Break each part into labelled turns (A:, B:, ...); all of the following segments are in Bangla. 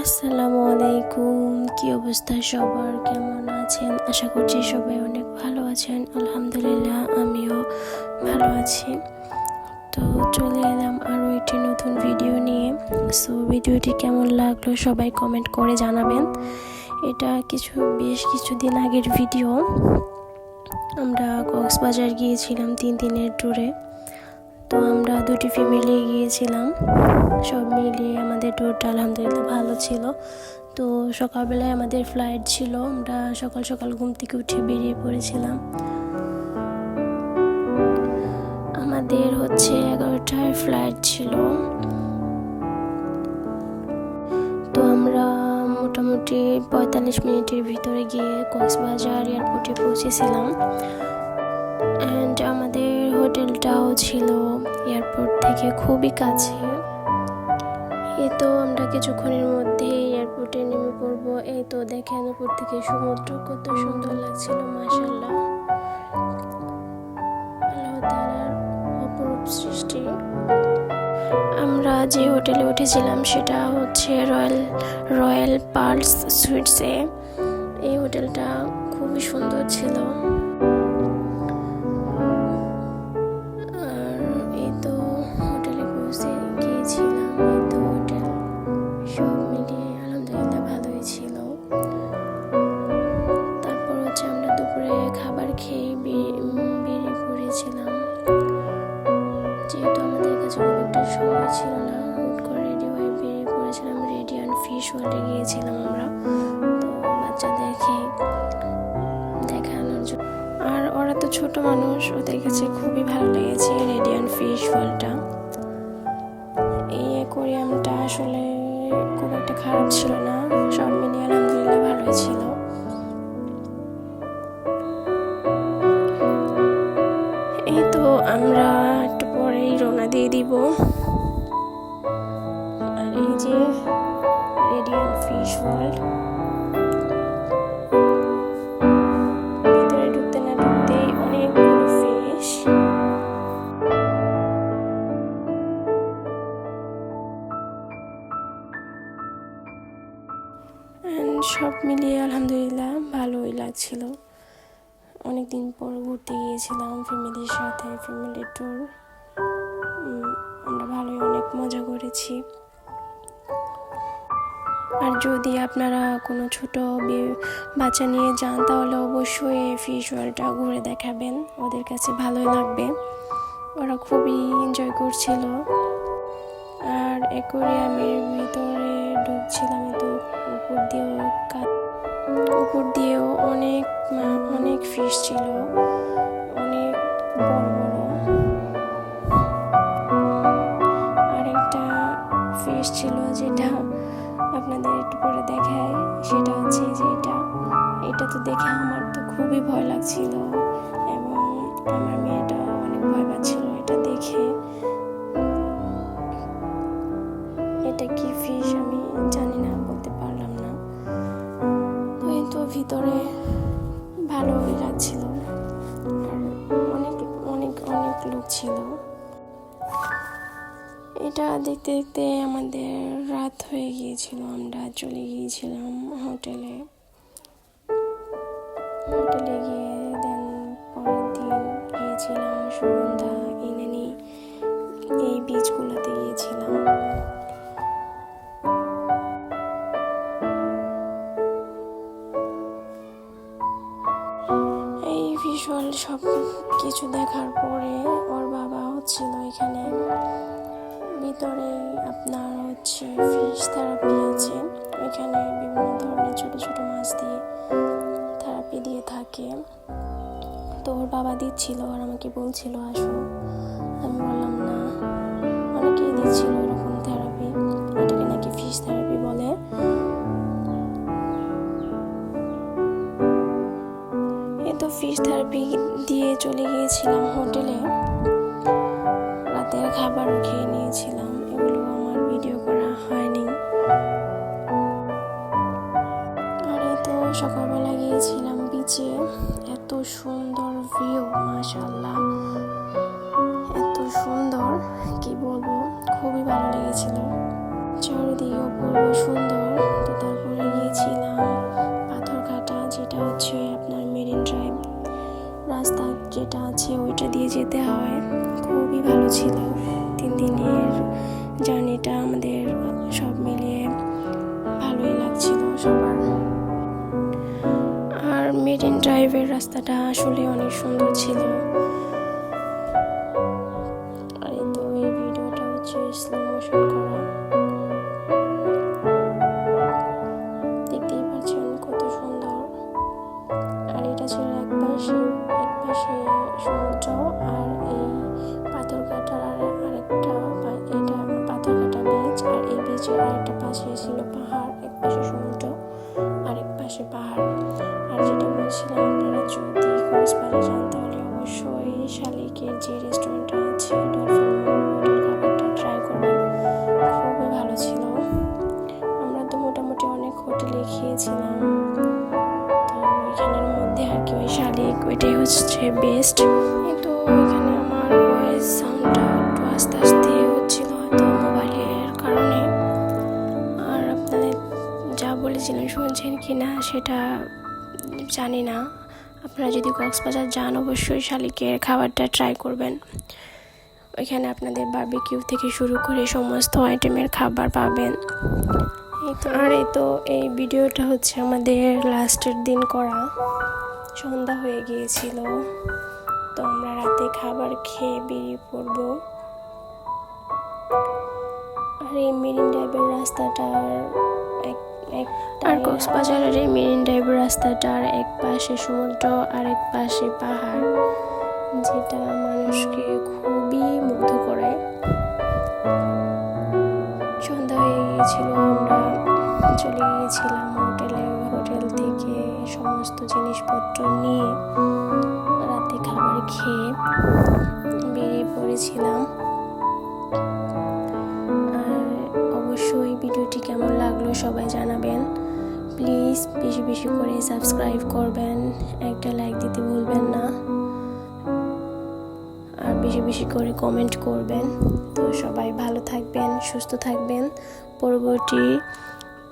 A: আসসালামু আলাইকুম। কি অবস্থা সবার, কেমন আছেন? আশা করছি সবাই অনেক ভালো আছেন। আলহামদুলিল্লাহ, আমিও ভালো আছি। তো চলে এলাম আরও একটি নতুন ভিডিও নিয়ে। সো ভিডিওটি কেমন লাগলো সবাই কমেন্ট করে জানাবেন। এটা বেশ কিছুদিন আগের ভিডিও। আমরা কক্সবাজার গিয়েছিলাম 3 দিনের ট্যুরে। তো আমরা 2টি ফ্যামিলি গিয়েছিলাম। সব মিলিয়ে আমাদের ট্যুরটা আলহামদুলিল্লাহ ভালো ছিল। তো সকালবেলায় আমাদের ফ্লাইট ছিল, আমরা সকাল সকাল ঘুম থেকে উঠে বেরিয়ে পড়েছিলাম। আমাদের 11টায় ফ্লাইট ছিল। তো আমরা মোটামুটি 45 মিনিটের ভিতরে গিয়ে কক্সবাজার এয়ারপোর্টে পৌঁছেছিলাম। অ্যান্ড আমাদের হোটেলটাও ছিল এয়ারপোর্ট থেকে খুবই কাছে। এই তো আমরা কিছুক্ষণের মধ্যে এয়ারপোর্টে নেমে পড়বো। এই তো দেখেন উপর থেকে সমুদ্র কত সুন্দর লাগছিল, মাশাআল্লাহ, আল্লাহ তাআলার অপরূপ সৃষ্টি। আমরা যে হোটেলে উঠেছিলাম সেটা হচ্ছে রয়্যাল পার্লস সুইটসে। এই হোটেলটা খুবই সুন্দর ছিল। আর এই তো হোটেলে পৌঁছে গিয়েছিলাম। এই তো হোটেল সব মিলিয়ে আলহামদুলিল্লাহ ভালোই ছিল। তারপর আমরা দুপুরে খাবার খেয়ে বেরিয়ে পড়েছিলাম। যেহেতু আমাদের কাছে খুব একটা সময় ছিল না, হুট করে রেডি হয়ে বেরিয়ে পড়েছিলাম। রেডিয়ান্ট ফিশ ওয়ার্ল্ডে গিয়েছিলাম আমরা, তো বাচ্চাদেরকে দেখানোর জন্য। আর ওরা তো ছোট মানুষ, ওদের কাছে খুবই ভালো লেগেছে রেডিয়ান্ট ফিশ ওয়ার্ল্ডটা। এই অ্যাকোয়ারিয়ামটা আসলে খুব একটা খারাপ ছিল না, সব মিলিয়ে আলহামদুলিল্লাহ ভালোই ছিল। এই তো আমরা একটু পরেই রওনা দিয়ে দিব। আর এই যে রেডিয়ান্ট ফিশ ওয়ার্ল্ড, ভিতরে ঢুকতে না ঢুকতেই অনেকগুলো ফিশ। সব মিলিয়ে আলহামদুলিল্লাহ ভালোই লাগছিল। অনেকদিন পর ঘুরতে গিয়েছিলাম ফ্যামিলির সাথে, ফ্যামিলি ট্যুর। আমরা ভালোই অনেক মজা করেছি। আর যদি আপনারা কোনো ছোট বাচ্চা নিয়ে যান তাহলে অবশ্যই এই ফিশ ওয়ার্ল্ডটা ঘুরে দেখাবেন, ওদের কাছে ভালোই লাগবে। ওরা খুবই এনজয় করছিল। আর অ্যাকোয়ারিয়ামের ভিতরে ঢুকছিলাম, তো উপর দিয়েও অনেক ফিশ ছিল, অনেক বড় বড়। আরেকটা ফিশ ছিল যেটা আপনাদের একটু পরে দেখায়, সেটা হচ্ছে যে এটা তো দেখে আমার তো খুবই ভয় লাগছিল, এবং আমার মেয়েটা অনেক ভয় পাচ্ছিল এটা দেখে। এটা কি ফিশ আমি জানি না, বলতে পারলাম না। তো ভিতরে ভালোই লাগছিল, আর অনেক অনেক অনেক লোক ছিল। এটা দেখতে দেখতে আমাদের রাত হয়ে গিয়েছিল। আমরা চলে গিয়েছিলাম হোটেলে গিয়ে দেন পরের দিন গিয়েছিলাম সুগন্ধা, ইনানি, এই বিচগুলোতে গিয়েছিলাম। এই ভিজুয়াল সব কিছু দেখার পরে ওর বাবা হচ্ছিল এখানে ভিতরে আপনার ফিশ থেরাপি আছে। এখানে বিভিন্ন ধরনের ছোট ছোট মাছ দিয়ে থেরাপি দিয়ে থাকে। তো ওর বাবা দিচ্ছিল আর আমাকে বলছিল আসো। আমি বললাম না, অনেকেই দিচ্ছিল এরকম থেরাপি, এটাকে নাকি ফিশ থেরাপি বলে। তো ফিশ থেরাপি দিয়ে চলে গিয়েছিলাম হোটেলে। রাতের খাবারও খেয়ে নিয়েছিলাম, এগুলো আমার ভিডিও করা হয়নি। আর এই তো সকালবেলা গিয়েছিলাম বিচে। এত সুন্দর ভিউ, মাশাআল্লাহ, এত সুন্দর কি বলবো, খুবই ভালো লেগেছিল। চারিদিকে অপূর্ব সুন্দর। আছে ওইটা দিয়ে যেতে হয়। খুবই ভালো ছিল 3 দিনের জার্নিটা, আমাদের সব মিলিয়ে ভালোই লাগছিল সবার। আর মেরিন ড্রাইভের রাস্তাটা আসলে অনেক সুন্দর ছিল। আর এই তো এই ভিডিওটা হচ্ছে স্লো মোশন করা, দেখতেই পাচ্ছেন কত সুন্দর। আর এটা ছিল এক পাশে সমুদ্র, আর এই পাথরঘাটার আরেকটা, এটা পাথরঘাটা বিচ, আর এই বিচের আরেকটা পাশে ছিল পাহাড়। এক পাশে সমুদ্র আর এক পাশে পাহাড়। আর যেটা বলছিলাম, আপনারা যদি কক্সবাজার যান তাহলে অবশ্যই শালিকের যে রেস্টুরেন্টটা আছে ডলফিন মোড়ের খাবারটা ট্রাই করবেন, খুবই ভালো ছিল। আমরা তো মোটামুটি অনেক হোটেলে খেয়েছিলাম, তো এখানের মধ্যে আর কি ওই শালিক ওইটাই হচ্ছে বেস্ট। তো এখানে আমার ভয়েস সাউন্ডটা একটু আস্তে আস্তে হচ্ছিল হয়তো মোবাইলের কারণে। আর আপনাদের যা বলেছিলেন শুনছেন কি না সেটা জানি না। আপনারা যদি কক্সবাজার যান অবশ্যই শালিকের খাবারটা ট্রাই করবেন। ওইখানে আপনাদের বারবিকিউ থেকে শুরু করে সমস্ত আইটেমের খাবার পাবেন। আর এই ভিডিওটা হচ্ছে আমাদের লাস্টের দিন করা। সন্ধ্যা হয়ে গিয়েছিল, তো আমরা রাতে খাবার খেয়ে বেরিয়ে পড়ব। আর এই মেরিন ড্রাইভের রাস্তাটার আর কক্সবাজারের এই মেরিন ড্রাইভের রাস্তাটার এক পাশে সমুদ্র আর এক পাশে পাহাড়, যেটা মানুষকে খুবই মুগ্ধ করে। সন্ধ্যা হয়ে গিয়েছিল, আমরা চলে গিয়েছিলাম হোটেল থেকে সমস্ত জিনিসপত্র নিয়ে রাতে খাবার খেয়ে বেরিয়ে পড়েছিলাম। আর অবশ্যই ভিডিওটি কেমন লাগলো সবাই জানাবেন। প্লিজ বেশি বেশি করে সাবস্ক্রাইব করবেন, একটা লাইক দিতে ভুলবেন না, আর বেশি বেশি করে কমেন্ট করবেন। তো সবাই ভালো থাকবেন, সুস্থ থাকবেন।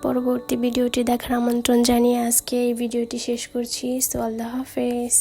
A: পরবর্তী ভিডিওটি দেখার আমন্ত্রণ জানিয়ে আজকে এই ভিডিওটি শেষ করছি। সো আল্লাহ হাফেজ।